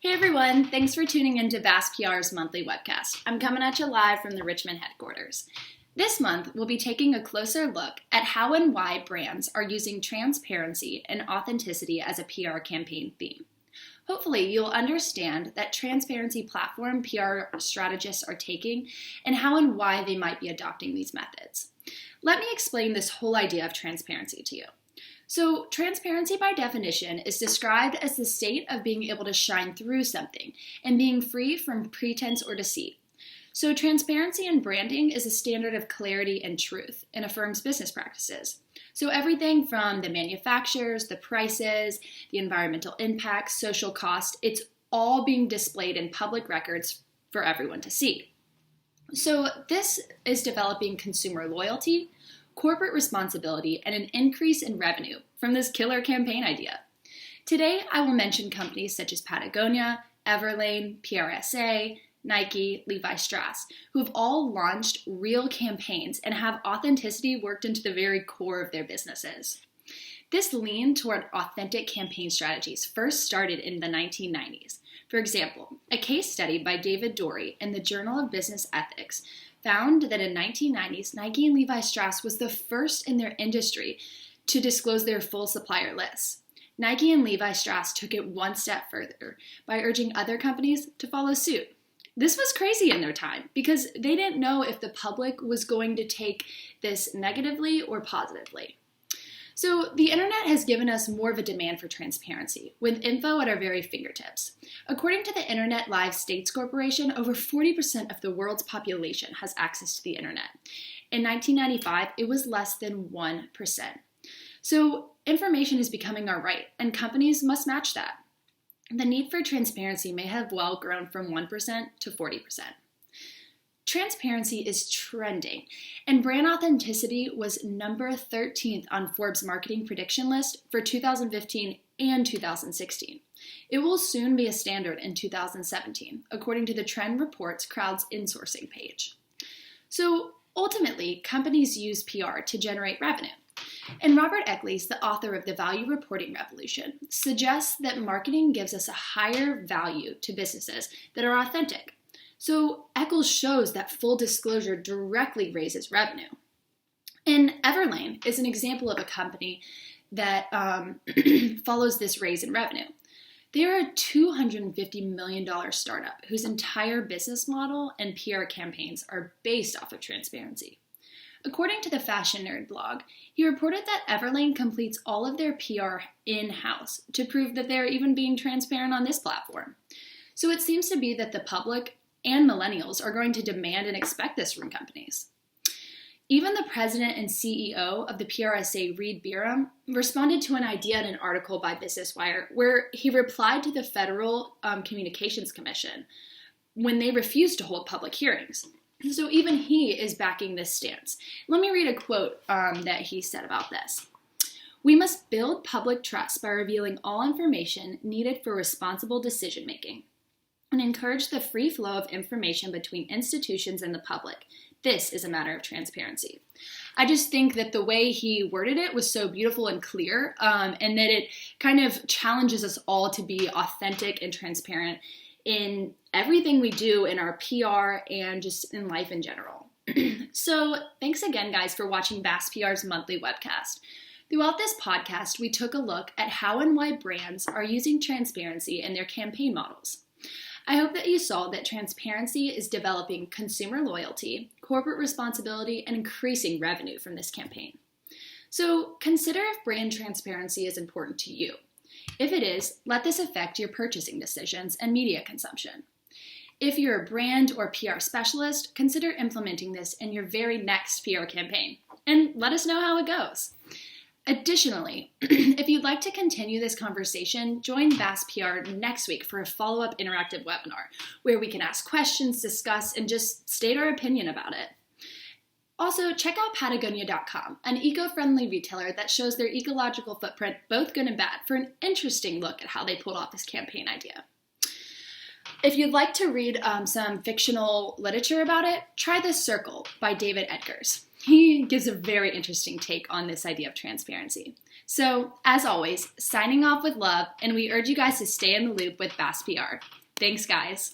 Hey everyone, thanks for tuning into Bass PR's monthly webcast. I'm coming at you live from the Richmond headquarters. This month, we'll be taking a closer look at how and why brands are using transparency and authenticity as a PR campaign theme. Hopefully, you'll understand that transparency platform PR strategists are taking and how and why they might be adopting these methods. Let me explain this whole idea of transparency to you. So, transparency by definition is described as the state of being able to shine through something and being free from pretense or deceit. So, transparency in branding is a standard of clarity and truth in a firm's business practices. So, everything from the manufacturers, the prices, the environmental impacts, social cost, it's all being displayed in public records for everyone to see. So, this is developing consumer loyalty, corporate responsibility, and an increase in revenue from this killer campaign idea. Today, I will mention companies such as Patagonia, Everlane, PRSA, Nike, Levi Strauss, who have all launched real campaigns and have authenticity worked into the very core of their businesses. This lean toward authentic campaign strategies first started in the 1990s. For example, a case study by David Dorey in the Journal of Business Ethics found that in 1990s, Nike and Levi Strauss was the first in their industry to disclose their full supplier lists. Nike and Levi Strauss took it one step further by urging other companies to follow suit. This was crazy in their time because they didn't know if the public was going to take this negatively or positively. So the internet has given us more of a demand for transparency, with info at our very fingertips. According to the Internet Live States Corporation, over 40% of the world's population has access to the internet. In 1995, it was less than 1%. So information is becoming our right, and companies must match that. The need for transparency may have well grown from 1% to 40%. Transparency is trending, and brand authenticity was number 13th on Forbes' marketing prediction list for 2015 and 2016. It will soon be a standard in 2017, according to the Trend Reports Crowd's insourcing page. So ultimately, companies use PR to generate revenue. And Robert Eccles, the author of The Value Reporting Revolution, suggests that marketing gives us a higher value to businesses that are authentic. So Eccles shows that full disclosure directly raises revenue. And Everlane is an example of a company that follows this raise in revenue. They are a $250 million startup whose entire business model and PR campaigns are based off of transparency. According to the Fashion Nerd blog, he reported that Everlane completes all of their PR in-house to prove that they're even being transparent on this platform. So it seems to be that the public and millennials are going to demand and expect this from companies. Even the president and CEO of the PRSA, Reed Biram, responded to an idea in an article by Business Wire where he replied to the Federal Communications Commission when they refused to hold public hearings. So even he is backing this stance. Let me read a quote that he said about this. "We must build public trust by revealing all information needed for responsible decision-making and encourage the free flow of information between institutions and the public. This is a matter of transparency." I just think that the way he worded it was so beautiful and clear, and that it kind of challenges us all to be authentic and transparent in everything we do in our PR and just in life in general. So thanks again, guys, for watching Bass PR's monthly webcast. Throughout this podcast, we took a look at how and why brands are using transparency in their campaign models. I hope that you saw that transparency is developing consumer loyalty, corporate responsibility, and increasing revenue from this campaign. So consider if brand transparency is important to you. If it is, let this affect your purchasing decisions and media consumption. If you're a brand or PR specialist, consider implementing this in your very next PR campaign, and let us know how it goes. Additionally, if you'd like to continue this conversation, join Bass PR next week for a follow-up interactive webinar where we can ask questions, discuss, and just state our opinion about it. Also, check out Patagonia.com, an eco-friendly retailer that shows their ecological footprint, both good and bad, for an interesting look at how they pulled off this campaign idea. If you'd like to read some fictional literature about it, try The Circle by David Edgars. He gives a very interesting take on this idea of transparency. So, as always, signing off with love, and we urge you guys to stay in the loop with Bass PR. Thanks, guys.